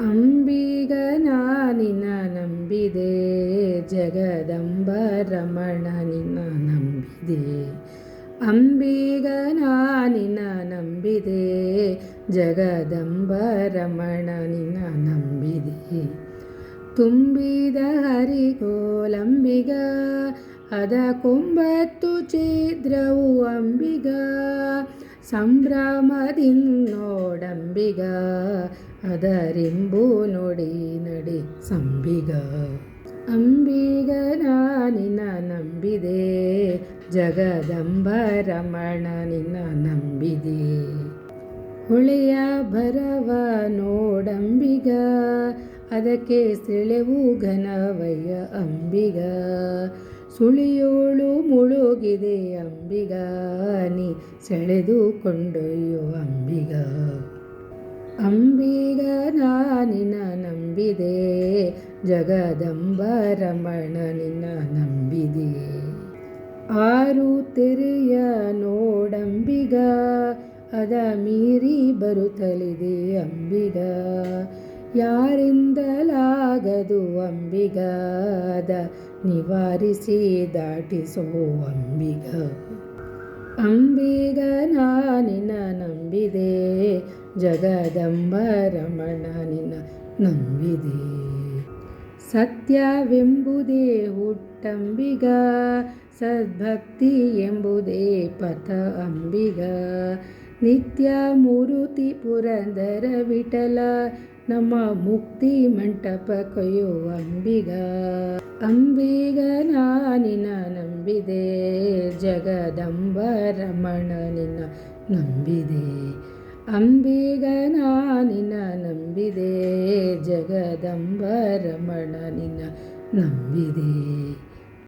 ಅಂಬಿಗ ನಾನಿನ ನಂಬಿದೆ ಜಗದಂಬ ರಮಣ ನಿನ್ನ ನಂಬಿದೆ. ಅಂಬಿಗ ನಾನಿನ ನಂಬಿದೆ ಜಗದಂಬ ರಮಣ ನಿನ್ನ ನಂಬಿದೆ. ತುಂಬಿದ ಹರಿಗೋಲಂಬಿಗ ಅದ ಕೊಂಬತ್ತು ಛಿದ್ರವು ಅಂಬಿಗ. ಸಂಭ್ರಮದಿಂದೋಡಂಬಿಗ ಅದರಿಂಬು ನುಡಿ ನಡಿ ಸಂಬಿಗ. ಅಂಬಿಗ ನಾನಿನ ನಂಬಿದೆ ಜಗದಂಬ ರಮಣ ನಿನ್ನ ನಂಬಿದೆ. ಹೊಳೆಯ ಭರವ ನೋಡಂಬಿಗ ಅದಕ್ಕೆ ಸೆಳೆವು ಘನವಯ್ಯ ಅಂಬಿಗ. ಸುಳಿಯೋಳು ಮುಳುಗಿದೆ ಅಂಬಿಗ ನೀ ಸೆಳೆದು ಕೊಂಡೊಯ್ಯೋ ಅಂಬಿಗ. ಅಂಬಿಗ ನಾನಿನ ನಂಬಿದೆ ಜಗದಂಬ ರಮಣ ನಿನ್ನ ನಂಬಿದೆ. ಆರು ತೆರೆಯ ನೋಡಂಬಿಗ ಅದ ಮೀರಿ ಬರುತ್ತಲಿದೆ ಅಂಬಿಗ. ಯಾರಿಂದಲಾಗದು ಅಂಬಿಗ ಅದ ನಿವಾರಿಸಿ ದಾಟಿಸೋ ಅಂಬಿಗ. ಅಂಬಿಗ ನಾನಿನ ನಂಬಿದೆ ಜಗದಂಬ ರಮಣ ನಿನ್ನ ನಂಬಿದೆ. ಸತ್ಯವೆಂಬುದೇ ಹುಟ್ಟಂಬಿಗ ಸದ್ಭಕ್ತಿ ಎಂಬುದೇ ಪಥ ಅಂಬಿಗ. ನಿತ್ಯ ಮೂರುತಿ ಪುರಂದರ ವಿಠಲ ನಮ್ಮ ಮುಕ್ತಿ ಮಂಟಪ ಕೊಯ್ಯೋ ಅಂಬಿಗ. ಅಂಬಿಗ ನಾನಿನ ನಂಬಿದೆ ಜಗದಂಬ ರಮಣ ನಿನ್ನ ನಂಬಿದೆ. ಅಂಬಿಗ ನಾನಿನ ನಂಬಿದೆ ಜಗದಂಬ ರಮಣ ನಿನ್ನ ನಂಬಿದೆ.